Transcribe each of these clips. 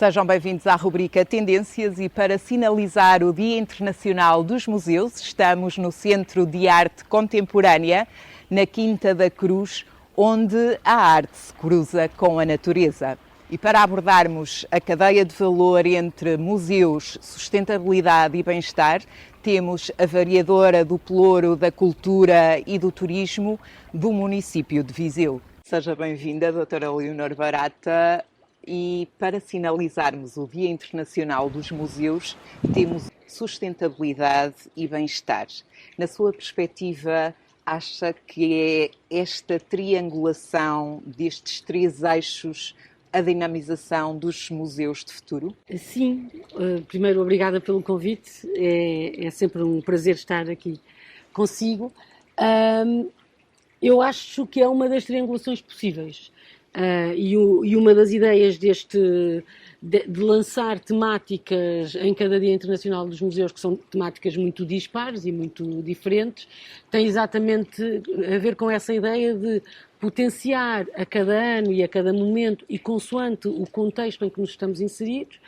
Sejam bem-vindos à rubrica Tendências e para sinalizar o Dia Internacional dos Museus, estamos no Centro de Arte Contemporânea, na Quinta da Cruz, onde a arte se cruza com a natureza. E para abordarmos a cadeia de valor entre museus, sustentabilidade e bem-estar, temos a variadora do Pelouro da Cultura e do Turismo do município de Viseu. Seja bem-vinda, doutora Leonor Barata. E para sinalizarmos o Dia Internacional dos Museus, temos sustentabilidade e bem-estar. Na sua perspectiva, acha que é esta triangulação destes três eixos a dinamização dos museus de futuro? Sim, primeiro obrigada pelo convite, é sempre um prazer estar aqui consigo. Eu acho que é uma das triangulações possíveis. E uma das ideias de lançar temáticas em cada Dia Internacional dos Museus, que são temáticas muito dispares e muito diferentes, tem exatamente a ver com essa ideia de potenciar a cada ano e a cada momento e consoante o contexto em que nos estamos inseridos,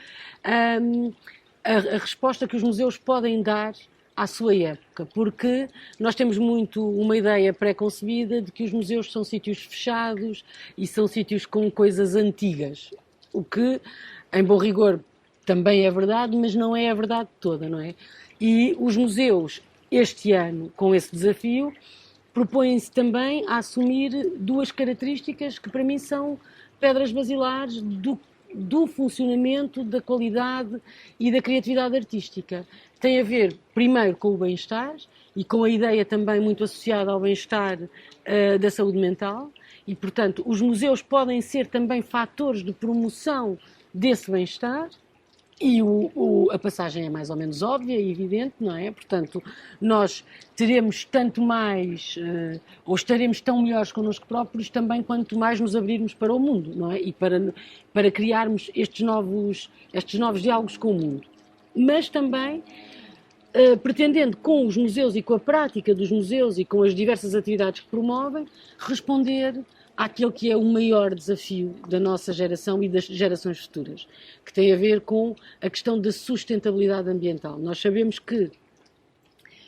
a resposta que os museus podem dar à sua época, porque nós temos muito uma ideia pré-concebida de que os museus são sítios fechados e são sítios com coisas antigas, o que, em bom rigor, também é verdade, mas não é a verdade toda, não é? E os museus, este ano, com esse desafio, propõem-se também a assumir duas características que para mim são pedras basilares do funcionamento, da qualidade e da criatividade artística. Tem a ver, primeiro, com o bem-estar e com a ideia também muito associada ao bem-estar da saúde mental e, portanto, os museus podem ser também fatores de promoção desse bem-estar e a passagem é mais ou menos óbvia e evidente, não é? Portanto, nós teremos tanto mais, ou estaremos tão melhores connosco próprios também quanto mais nos abrirmos para o mundo, não é? E para criarmos estes novos diálogos com o mundo. Mas também pretendendo com os museus e com a prática dos museus e com as diversas atividades que promovem, responder àquele que é o maior desafio da nossa geração e das gerações futuras, que tem a ver com a questão da sustentabilidade ambiental. Nós sabemos que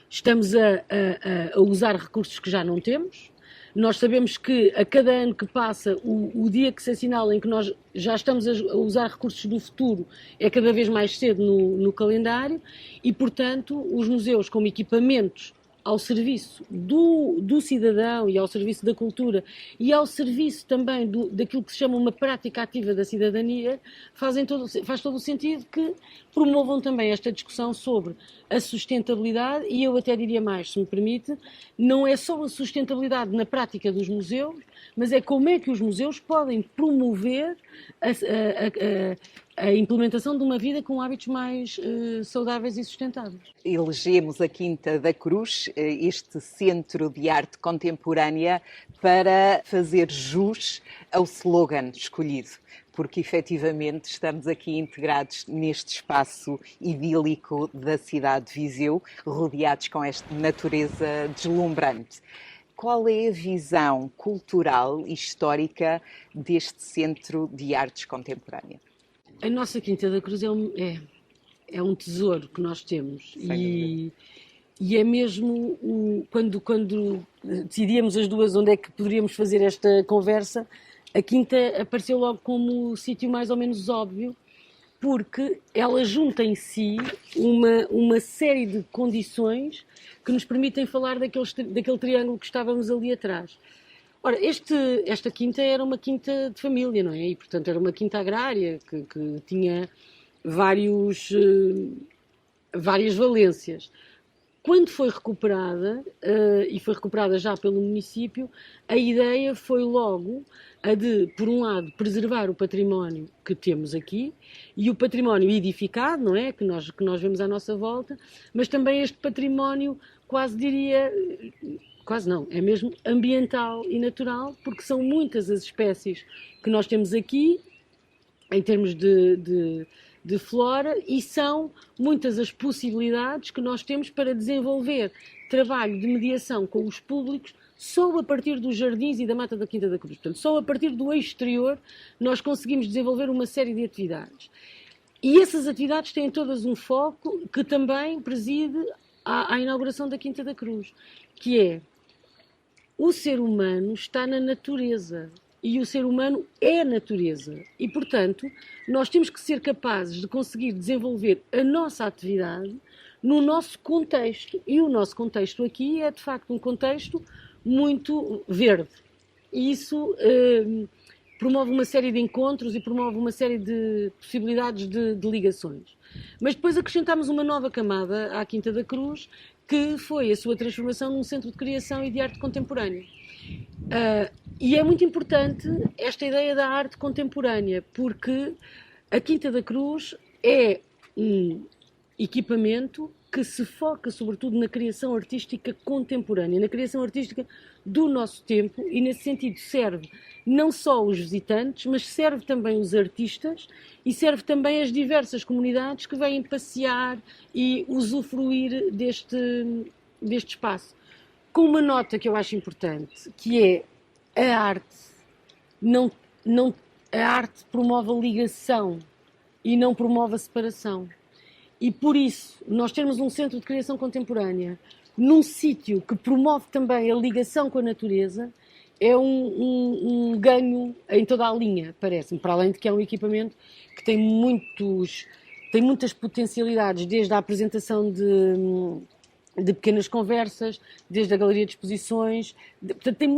estamos a usar recursos que já não temos. Nós sabemos que a cada ano que passa, o dia que se assinala em que nós já estamos a usar recursos do futuro é cada vez mais cedo no calendário e, portanto, os museus como equipamentos ao serviço do cidadão e ao serviço da cultura e ao serviço também daquilo que se chama uma prática ativa da cidadania, faz todo o sentido que promovam também esta discussão sobre a sustentabilidade e eu até diria mais, se me permite, não é só a sustentabilidade na prática dos museus, mas é como é que os museus podem promover a implementação de uma vida com hábitos mais saudáveis e sustentáveis. Elegemos a Quinta da Cruz, este Centro de Arte Contemporânea, para fazer jus ao slogan escolhido, porque efetivamente estamos aqui integrados neste espaço idílico da cidade de Viseu, rodeados com esta natureza deslumbrante. Qual é a visão cultural e histórica deste Centro de Artes Contemporânea? A nossa Quinta da Cruz é um tesouro que nós temos e é mesmo quando decidíamos as duas onde é que poderíamos fazer esta conversa, a Quinta apareceu logo como o sítio mais ou menos óbvio, porque ela junta em si uma série de condições que nos permitem falar daquele triângulo que estávamos ali atrás. Ora, esta quinta era uma quinta de família, não é? E, portanto, era uma quinta agrária que tinha várias valências. Quando foi recuperada, e foi recuperada já pelo município, a ideia foi logo a de, por um lado, preservar o património que temos aqui e o património edificado, não é? Que nós vemos à nossa volta, mas também este património, quase diria... Quase não, é mesmo ambiental e natural, porque são muitas as espécies que nós temos aqui, em termos de flora, e são muitas as possibilidades que nós temos para desenvolver trabalho de mediação com os públicos só a partir dos jardins e da Mata da Quinta da Cruz. Portanto, só a partir do exterior nós conseguimos desenvolver uma série de atividades. E essas atividades têm todas um foco que também preside à inauguração da Quinta da Cruz, que é: o ser humano está na natureza e o ser humano é a natureza. E, portanto, nós temos que ser capazes de conseguir desenvolver a nossa atividade no nosso contexto. E o nosso contexto aqui é, de facto, um contexto muito verde. E isso promove uma série de encontros e promove uma série de possibilidades de ligações. Mas depois acrescentámos uma nova camada à Quinta da Cruz, que foi a sua transformação num centro de criação e de arte contemporânea. E é muito importante esta ideia da arte contemporânea, porque a Quinta da Cruz é um equipamento que se foca sobretudo na criação artística contemporânea, na criação artística do nosso tempo, e nesse sentido serve não só os visitantes, mas serve também os artistas e serve também as diversas comunidades que vêm passear e usufruir deste espaço. Com uma nota que eu acho importante, que é: a arte promove a ligação e não promove a separação. E por isso, nós termos um centro de criação contemporânea num sítio que promove também a ligação com a natureza é um ganho em toda a linha, parece-me, para além de que é um equipamento que tem muitas potencialidades, desde a apresentação de pequenas conversas, desde a galeria de exposições, portanto, tem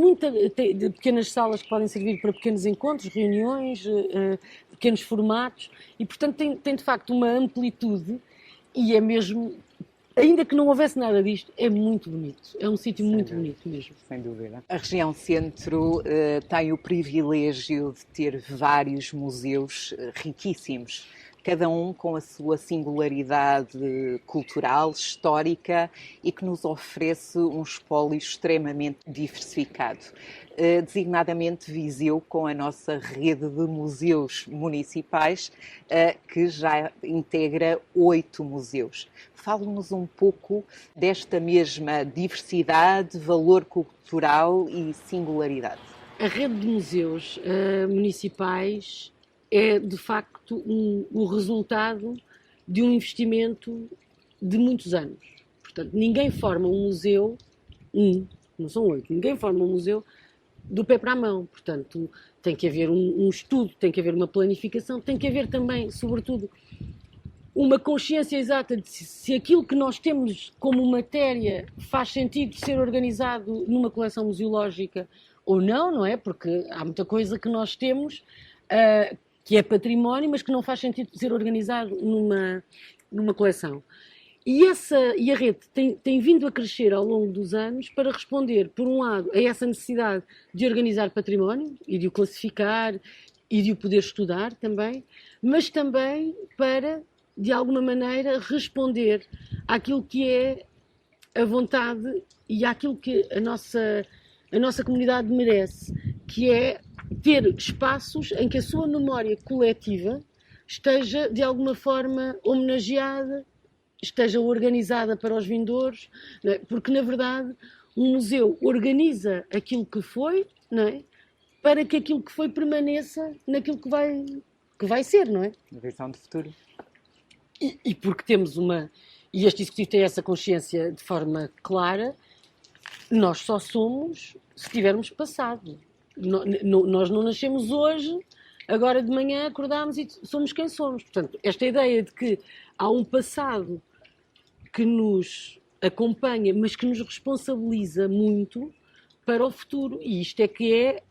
de pequenas salas que podem servir para pequenos encontros, reuniões, pequenos formatos, e portanto tem de facto uma amplitude, e é mesmo, ainda que não houvesse nada disto, é muito bonito, é um sítio muito bonito mesmo. Sem dúvida. A região centro tem o privilégio de ter vários museus riquíssimos, cada um com a sua singularidade cultural, histórica, e que nos oferece um espólio extremamente diversificado. Designadamente Viseu, com a nossa rede de museus municipais, que já integra 8 museus. Fale-nos um pouco desta mesma diversidade, valor cultural e singularidade. A rede de museus municipais é, de facto, o resultado de um investimento de muitos anos. Portanto, ninguém forma um museu, não são 8, ninguém forma um museu do pé para a mão. Portanto, tem que haver um estudo, tem que haver uma planificação, tem que haver também, sobretudo, uma consciência exata de se aquilo que nós temos como matéria faz sentido ser organizado numa coleção museológica ou não, não é? Porque há muita coisa que nós temos que é património, mas que não faz sentido ser organizado numa coleção. E a rede tem vindo a crescer ao longo dos anos para responder, por um lado, a essa necessidade de organizar património e de o classificar e de o poder estudar também, mas também para, de alguma maneira, responder àquilo que é a vontade e àquilo que a nossa comunidade merece, que é ter espaços em que a sua memória coletiva esteja, de alguma forma, homenageada, esteja organizada para os vindouros, não é? Porque, na verdade, um museu organiza aquilo que foi, não é? Para que aquilo que foi permaneça naquilo que vai ser, não é? A visão de futuro. E porque temos e este executivo tem essa consciência de forma clara, nós só somos se tivermos passado. Nós não nascemos hoje, agora de manhã acordámos e somos quem somos. Portanto, esta ideia de que há um passado que nos acompanha, mas que nos responsabiliza muito para o futuro. E isto é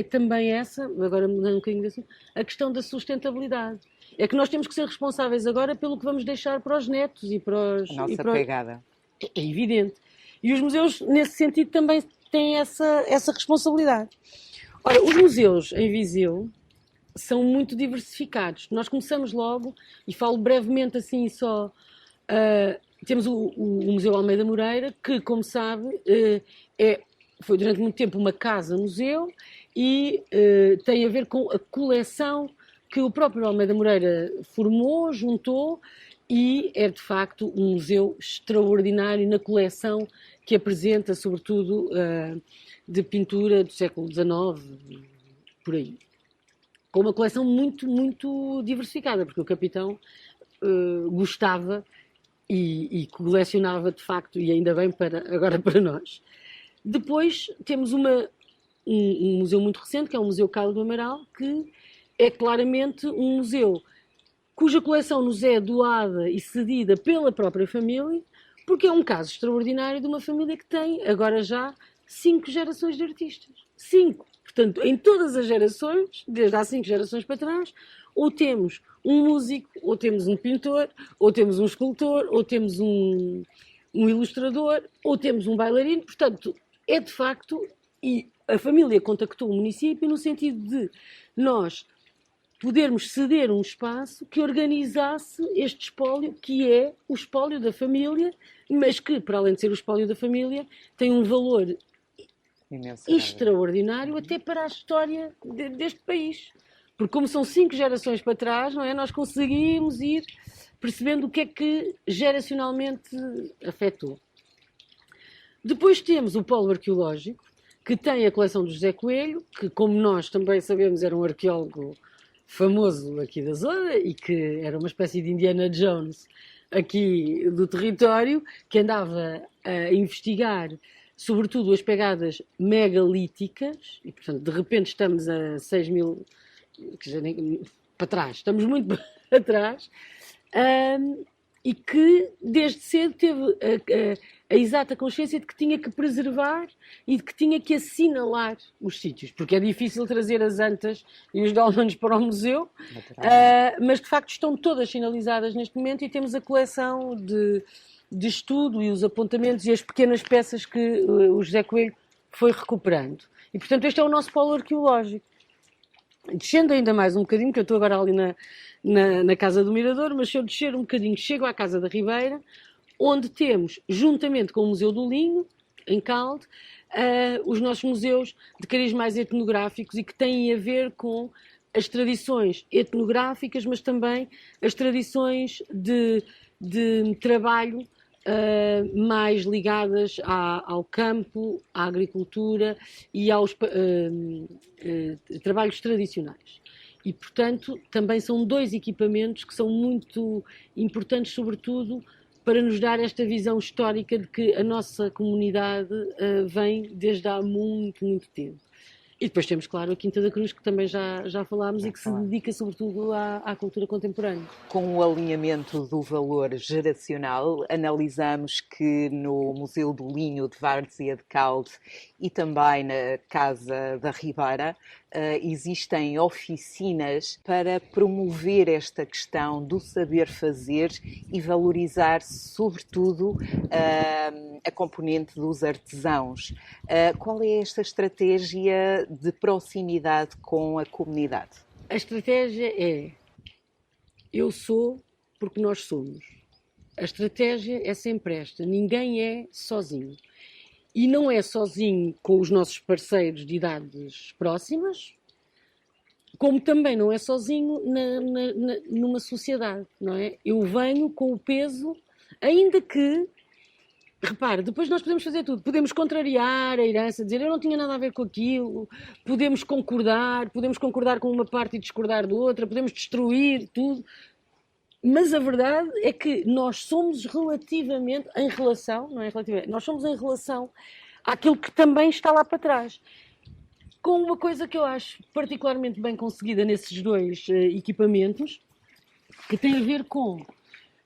também essa, agora mudando um bocadinho de assunto, a questão da sustentabilidade. É que nós temos que ser responsáveis agora pelo que vamos deixar para os netos e para os... A nossa pegada. É evidente. E os museus, nesse sentido, também têm essa responsabilidade. Ora, os museus em Viseu são muito diversificados. Nós começamos logo, e falo brevemente assim só, temos o Museu Almeida Moreira, que, como sabe, foi durante muito tempo uma casa-museu e tem a ver com a coleção que o próprio Almeida Moreira formou, juntou, e é de facto um museu extraordinário na coleção que apresenta, sobretudo, de pintura do século XIX, por aí. com uma coleção muito, muito diversificada, porque o capitão gostava e colecionava de facto, e ainda bem agora para nós. Depois temos um museu muito recente, que é o Museu Carlos do Amaral, que é claramente um museu cuja coleção nos é doada e cedida pela própria família, porque é um caso extraordinário de uma família que tem agora já 5 gerações de artistas. 5! Portanto, em todas as gerações, desde há 5 gerações para trás, ou temos um músico, ou temos um pintor, ou temos um escultor, ou temos um ilustrador, ou temos um bailarino. Portanto, é de facto, e a família contactou o município no sentido de nós podermos ceder um espaço que organizasse este espólio, que é o espólio da família, mas que, para além de ser o espólio da família, tem um valor extraordinário até para a história deste país. Porque como são 5 gerações para trás, não é? Nós conseguimos ir percebendo o que é que geracionalmente afetou. Depois temos o Polo Arqueológico, que tem a coleção do José Coelho, que, como nós também sabemos, era um arqueólogo famoso aqui da zona e que era uma espécie de Indiana Jones aqui do território, que andava a investigar sobretudo as pegadas megalíticas, e portanto de repente estamos a 6.000, quer dizer, para trás, estamos muito para trás, e que desde cedo teve a exata consciência de que tinha que preservar e de que tinha que assinalar os sítios, porque é difícil trazer as antas e os dólmenes para o museu, mas de facto estão todas sinalizadas neste momento e temos a coleção de estudo e os apontamentos e as pequenas peças que o José Coelho foi recuperando. E portanto este é o nosso polo arqueológico. Descendo ainda mais um bocadinho, que eu estou agora ali na Casa do Mirador, mas se eu descer um bocadinho, chego à Casa da Ribeira, onde temos, juntamente com o Museu do Linho, em Calde, os nossos museus de cariz mais etnográficos e que têm a ver com as tradições etnográficas, mas também as tradições de trabalho mais ligadas ao campo, à agricultura e aos trabalhos tradicionais. E, portanto, também são 2 equipamentos que são muito importantes, sobretudo, para nos dar esta visão histórica de que a nossa comunidade vem desde há muito, muito tempo. E depois temos, claro, a Quinta da Cruz, que também já falámos e que se dedica sobretudo à cultura contemporânea. Com o alinhamento do valor geracional, analisamos que no Museu do Linho de Várzea de Calde e também na Casa da Ribeira existem oficinas para promover esta questão do saber fazer e valorizar, sobretudo, a componente dos artesãos. Qual é esta estratégia de proximidade com a comunidade? A estratégia é: eu sou porque nós somos. A estratégia é sempre esta: ninguém é sozinho. E não é sozinho com os nossos parceiros de idades próximas, como também não é sozinho numa sociedade, não é? Eu venho com o peso, ainda que, repare, depois nós podemos fazer tudo. Podemos contrariar a herança, dizer eu não tinha nada a ver com aquilo, podemos concordar com uma parte e discordar de outra, podemos destruir tudo. Mas a verdade é que nós somos relativamente, em relação, não é relativamente, nós somos em relação àquilo que também está lá para trás. Com uma coisa que eu acho particularmente bem conseguida nesses 2 equipamentos, que tem a ver com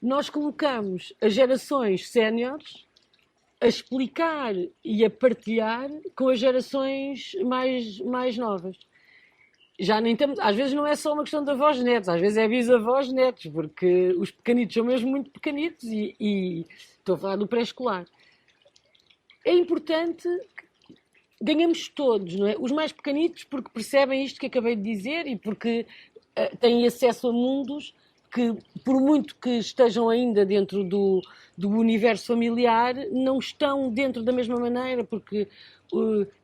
nós colocamos as gerações séniores a explicar e a partilhar com as gerações mais novas. Já nem temos, às vezes não é só uma questão de avós netos, às vezes é bisavós netos, porque os pequenitos são mesmo muito pequenitos e estou a falar do pré-escolar. É importante que ganhamos todos, não é? Os mais pequenitos porque percebem isto que acabei de dizer e porque têm acesso a mundos que, por muito que estejam ainda dentro do universo familiar, não estão dentro da mesma maneira, porque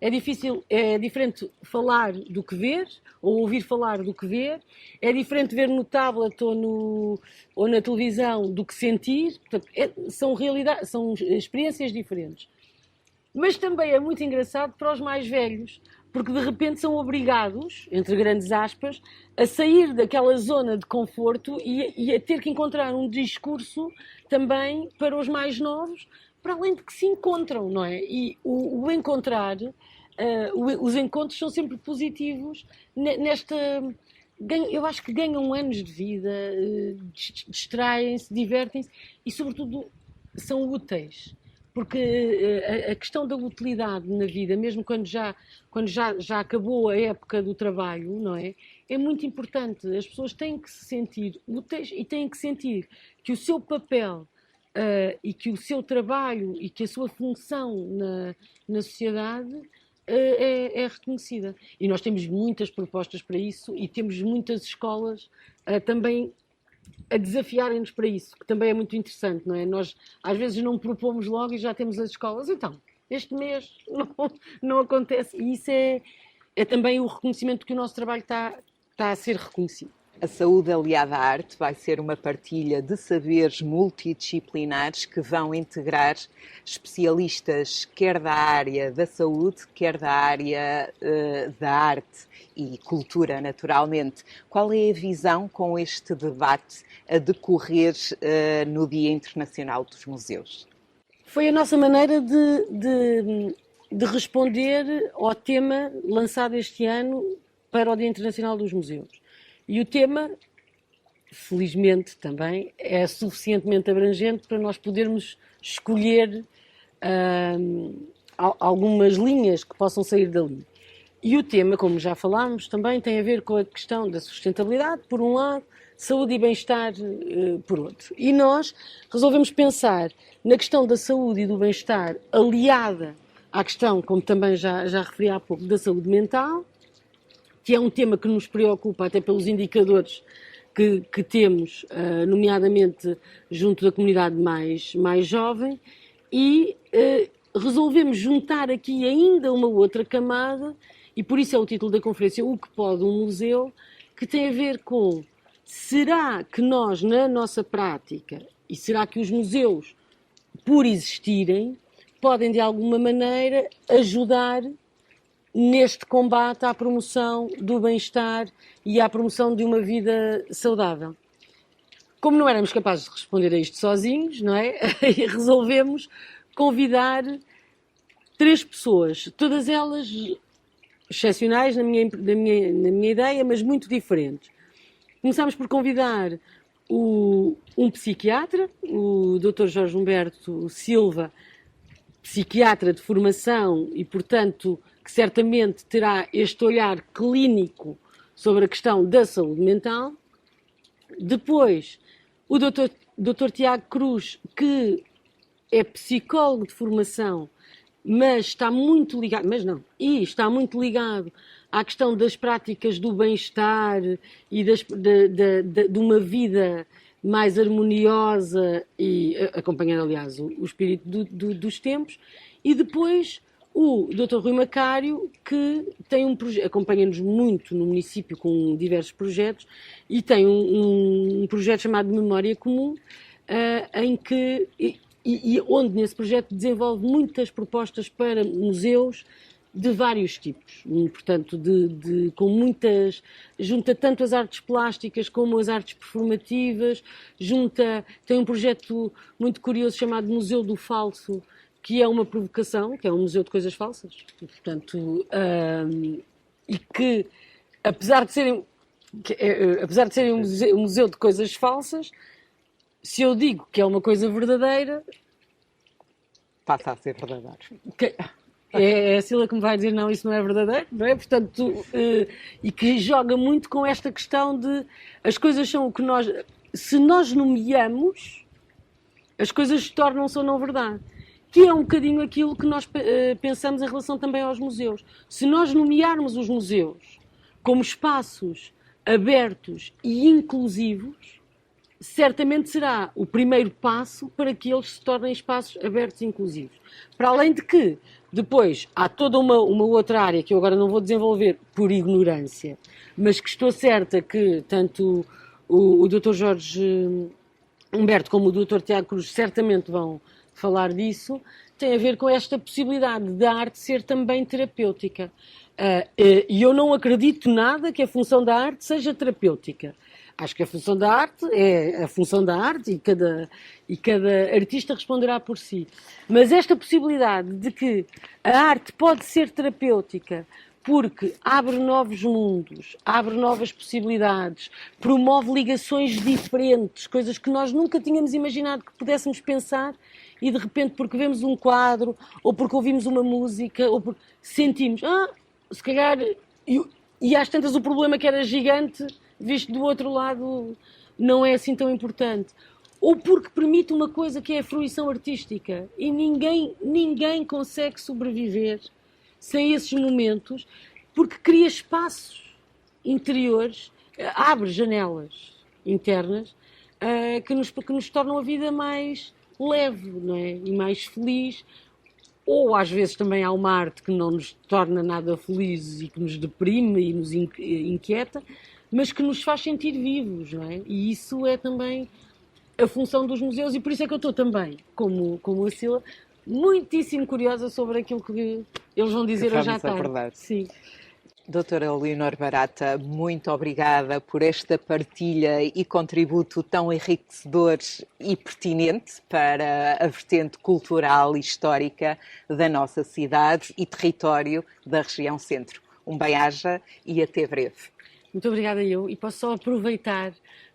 é diferente falar do que ver, ou ouvir falar do que ver, é diferente ver no tablet ou na televisão do que sentir. Portanto, são experiências diferentes. Mas também é muito engraçado para os mais velhos, porque de repente são obrigados, entre grandes aspas, a sair daquela zona de conforto e a ter que encontrar um discurso também para os mais novos, para além de que se encontram, não é? E o encontrar, os encontros são sempre positivos nesta... Eu acho que ganham anos de vida, distraem-se, divertem-se e, sobretudo, são úteis. Porque a questão da utilidade na vida, mesmo quando já acabou a época do trabalho, não é? É muito importante. As pessoas têm que se sentir úteis e têm que sentir que o seu papel e que o seu trabalho e que a sua função na sociedade é reconhecida. E nós temos muitas propostas para isso e temos muitas escolas também a desafiarem-nos para isso, que também é muito interessante, não é? Nós às vezes não propomos logo e já temos as escolas. Então, este mês não acontece. E isso é também o reconhecimento que o nosso trabalho está a ser reconhecido. A saúde aliada à arte vai ser uma partilha de saberes multidisciplinares que vão integrar especialistas quer da área da saúde, quer da área da arte e cultura, naturalmente. Qual é a visão com este debate a decorrer no Dia Internacional dos Museus? Foi a nossa maneira de responder ao tema lançado este ano para o Dia Internacional dos Museus. E o tema, felizmente também, é suficientemente abrangente para nós podermos escolher algumas linhas que possam sair dali. E o tema, como já falámos, também tem a ver com a questão da sustentabilidade, por um lado, saúde e bem-estar, por outro. E nós resolvemos pensar na questão da saúde e do bem-estar aliada à questão, como também já referi há pouco, da saúde mental, que é um tema que nos preocupa até pelos indicadores que temos, nomeadamente junto da comunidade mais jovem, e resolvemos juntar aqui ainda uma outra camada, e por isso é o título da conferência, O que pode um museu, que tem a ver com: será que nós, na nossa prática, e será que os museus, por existirem, podem de alguma maneira ajudar neste combate à promoção do bem-estar e à promoção de uma vida saudável? Como não éramos capazes de responder a isto sozinhos, não é? Resolvemos convidar 3 pessoas, todas elas excepcionais na minha ideia, mas muito diferentes. Começámos por convidar um psiquiatra, o Dr. Jorge Humberto Silva, psiquiatra de formação e, portanto, que certamente terá este olhar clínico sobre a questão da saúde mental. Depois, o Dr. Tiago Cruz, que é psicólogo de formação, mas está muito ligado, está muito ligado à questão das práticas do bem-estar e de uma vida mais harmoniosa e acompanhando, aliás, o espírito dos tempos. E depois o Dr. Rui Macário, que tem um projeto, acompanha-nos muito no município com diversos projetos, e tem um projeto chamado Memória Comum, em que, onde nesse projeto desenvolve muitas propostas para museus de vários tipos, portanto, com muitas, junta tanto as artes plásticas como as artes performativas, tem um projeto muito curioso chamado Museu do Falso, que é uma provocação, que é um museu de coisas falsas, portanto, e que, apesar de serem um museu de coisas falsas, se eu digo que é uma coisa verdadeira, passa a ser verdadeiro. É a Cila que me vai dizer, não, isso não é verdadeiro, não é? Portanto, e que joga muito com esta questão de as coisas são o que nós... Se nós nomeamos, as coisas tornam-se ou não verdade. Que é um bocadinho aquilo que nós pensamos em relação também aos museus. Se nós nomearmos os museus como espaços abertos e inclusivos, certamente será o primeiro passo para que eles se tornem espaços abertos e inclusivos. Para além de que, depois, há toda uma outra área que eu agora não vou desenvolver por ignorância, mas que estou certa que tanto o Dr. Jorge Humberto como o Dr. Tiago Cruz certamente vão falar disso, tem a ver com esta possibilidade da arte ser também terapêutica. E eu não acredito nada que a função da arte seja terapêutica. Acho que a função da arte é a função da arte e cada artista responderá por si. Mas esta possibilidade de que a arte pode ser terapêutica porque abre novos mundos, abre novas possibilidades, promove ligações diferentes, coisas que nós nunca tínhamos imaginado que pudéssemos pensar e de repente porque vemos um quadro ou porque ouvimos uma música ou porque sentimos, se calhar, e às tantas o problema que era gigante, visto do outro lado, não é assim tão importante. Ou porque permite uma coisa que é a fruição artística e ninguém consegue sobreviver sem esses momentos, porque cria espaços interiores, abre janelas internas que nos tornam a vida mais leve, não é? E mais feliz. Ou às vezes também há uma arte que não nos torna nada felizes e que nos deprime e nos inquieta, mas que nos faz sentir vivos, não é? E isso é também a função dos museus, e por isso é que eu estou também, como a Cila, muitíssimo curiosa sobre aquilo que eles vão dizer hoje à tarde. Sim. Doutora Leonor Barata, muito obrigada por esta partilha e contributo tão enriquecedor e pertinente para a vertente cultural e histórica da nossa cidade e território da região centro. Um bem-aja e até breve. Muito obrigada eu, e posso só aproveitar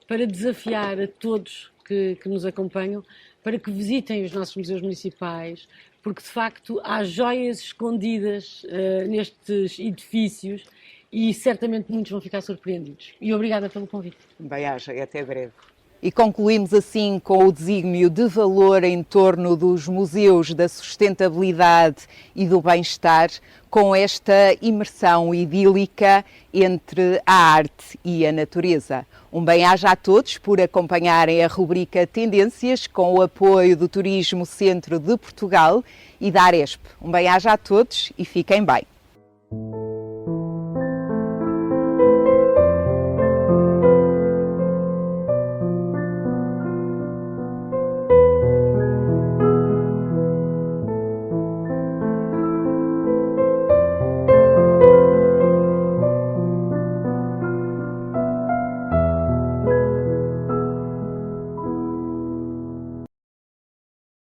para desafiar a todos que nos acompanham para que visitem os nossos museus municipais, porque de facto há joias escondidas nestes edifícios e certamente muitos vão ficar surpreendidos. E obrigada pelo convite. Bem-aja e até breve. E concluímos assim com o desígnio de valor em torno dos museus da sustentabilidade e do bem-estar, com esta imersão idílica entre a arte e a natureza. Um bem-aja a todos por acompanharem a rubrica Tendências com o apoio do Turismo Centro de Portugal e da Aresp. Um bem-aja a todos e fiquem bem.